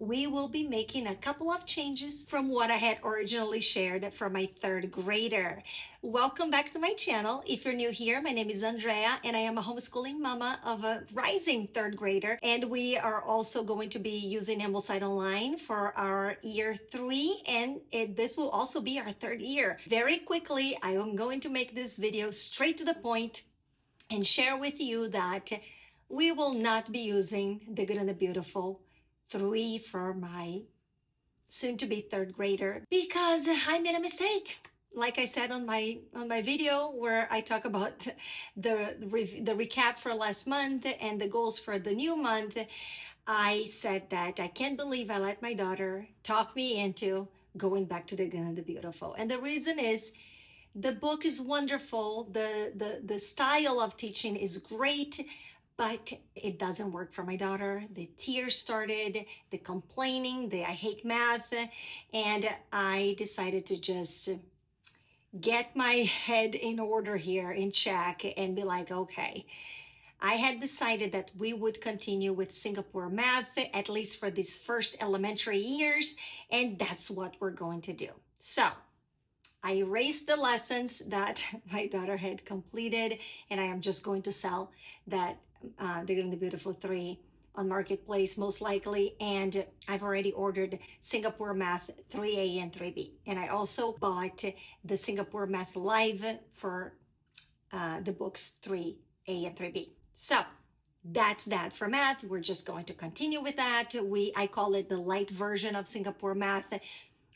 we will be making a couple of changes from what I had originally shared for my third grader. Welcome back to my channel. If you're new here, my name is Andrea and I am a homeschooling mama of a rising third grader. And we are also going to be using Ambleside Online for our year 3, and this will also be our third year. Very quickly, I am going to make this video straight to the point and share with you that we will not be using The Good and the Beautiful 3 for my soon-to-be third grader because I made a mistake. Like I said on my video where I talk about the recap for last month and the goals for the new month, I said that I can't believe I let my daughter talk me into going back to The Good and the Beautiful. And the reason is the book is wonderful, the style of teaching is great, but it doesn't work for my daughter. The tears started, the complaining, I hate math, and I decided to just get my head in order here, in check, and be like, okay, I had decided that we would continue with Singapore math, at least for these first elementary years, and that's what we're going to do. So I erased the lessons that my daughter had completed, and I am just going to sell that The Good and the Beautiful 3 on Marketplace most likely, and I've already ordered Singapore Math 3A and 3B, and I also bought the Singapore Math Live for the books 3A and 3B. So that's that for math. We're just going to continue with that. I call it the light version of Singapore Math.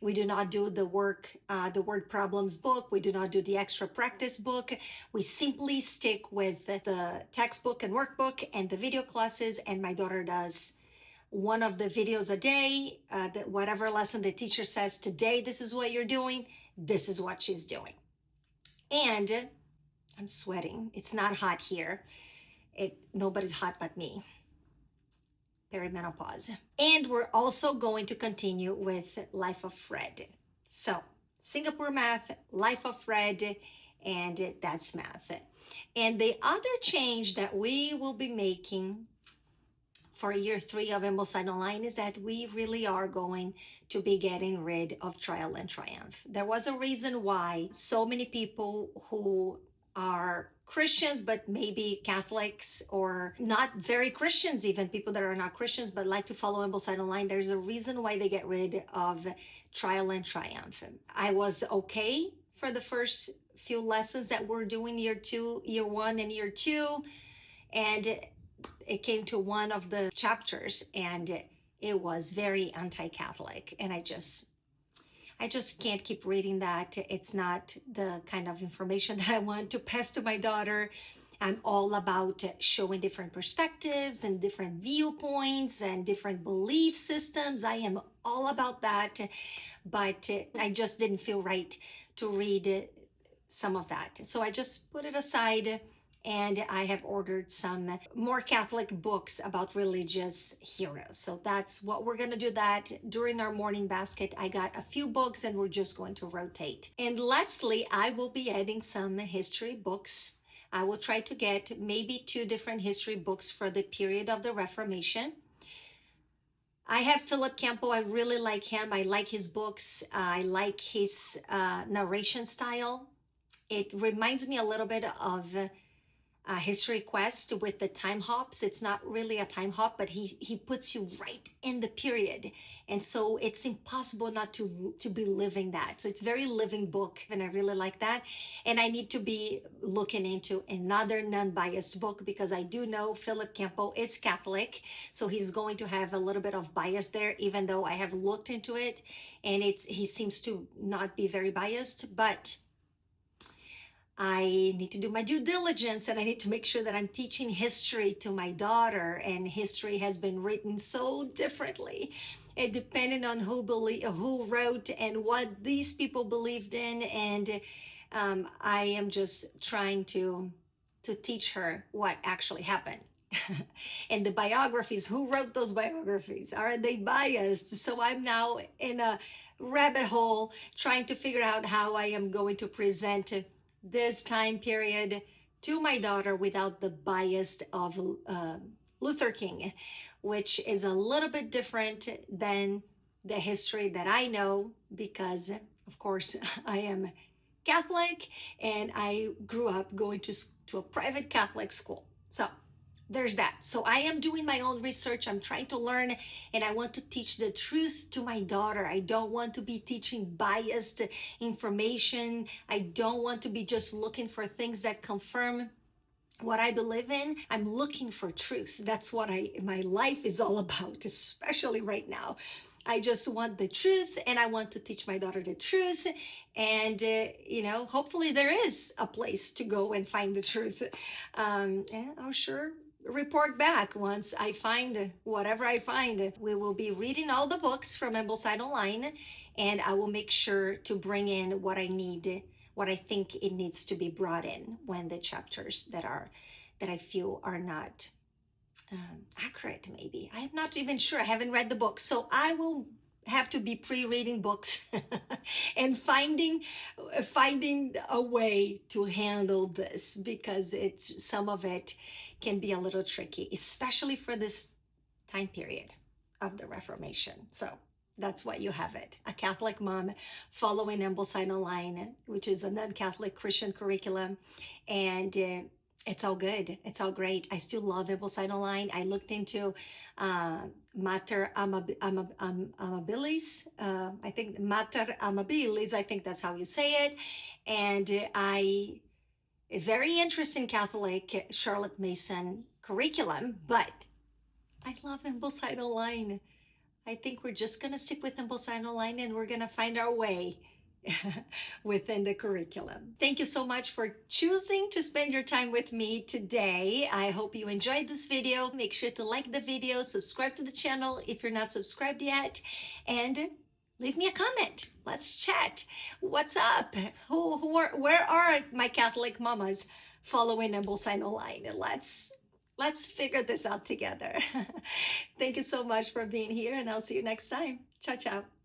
We do not do the word problems book. We do not do the extra practice book. We simply stick with the textbook and workbook and the video classes. And my daughter does one of the videos a day. Whatever lesson the teacher says, today, this is what you're doing. This is what she's doing. And I'm sweating. It's not hot here. Nobody's hot but me. Perimenopause. And we're also going to continue with Life of Fred. So Singapore Math, Life of Fred, and that's math. And the other change that we will be making for year 3 of Ambleside Online is that we really are going to be getting rid of Trial and Triumph. There was a reason why so many people who are Christians, but maybe Catholics or not very Christians, even people that are not Christians, but like to follow Ambleside Online, there's a reason why they get rid of Trial and Triumph. I was okay for the first few lessons that we're doing year 1 and year 2. And it came to one of the chapters and it was very anti-Catholic. And I just can't keep reading that. It's not the kind of information that I want to pass to my daughter. I'm all about showing different perspectives and different viewpoints and different belief systems. I am all about that, but I just didn't feel right to read some of that. So I just put it aside, and I have ordered some more Catholic books about religious heroes. So that's what we're gonna do that during our morning basket. I got a few books and we're just going to rotate. And lastly, I will be adding some history books. I will try to get maybe 2 different history books for the period of the Reformation. I have Philip Campbell. I really like him. I like his books. I like his narration style. It reminds me a little bit of History Quest with the time hops. It's not really a time hop, but he puts you right in the period. And so it's impossible not to be living that. So it's a very living book, and I really like that. And I need to be looking into another non-biased book because I do know Philip Campbell is Catholic. So he's going to have a little bit of bias there, even though I have looked into it and he seems to not be very biased, but I need to do my due diligence and I need to make sure that I'm teaching history to my daughter, and history has been written so differently. It depended on who wrote and what these people believed in, and I am just trying to teach her what actually happened. And the biographies, who wrote those biographies? Are they biased? So I'm now in a rabbit hole trying to figure out how I am going to present this time period to my daughter without the bias of Luther King, which is a little bit different than the history that I know because, of course, I am Catholic and I grew up going to a private Catholic school. So there's that. So I am doing my own research. I'm trying to learn and I want to teach the truth to my daughter. I don't want to be teaching biased information. I don't want to be just looking for things that confirm what I believe in. I'm looking for truth. That's what my life is all about, especially right now. I just want the truth and I want to teach my daughter the truth. And, hopefully there is a place to go and find the truth. And I'll sure report back once I find whatever I find. We will be reading all the books from Ambleside Online and I will make sure to bring in what I need, what I think it needs to be brought in when the chapters that I feel are not accurate. Maybe I'm not even sure. I haven't read the book, so I will have to be pre-reading books and finding a way to handle this because some of it can be a little tricky, especially for this time period of the Reformation. So that's why you have it. A Catholic mom following Ambleside Online, which is a non-Catholic Christian curriculum. And it's all good. It's all great. I still love Ambleside Online. I looked into Mater Amabilis. I think Mater Amabilis, I think that's how you say it. And a very interesting Catholic Charlotte Mason curriculum, but I love Ambleside Online. I think we're just going to stick with Ambleside Online and we're going to find our way within the curriculum. Thank you so much for choosing to spend your time with me today. I hope you enjoyed this video. Make sure to like the video, subscribe to the channel if you're not subscribed yet, and leave me a comment. Let's chat. What's up? Where are my Catholic mamas following Ambleside Online? Let's figure this out together. Thank you so much for being here, and I'll see you next time. Ciao, ciao.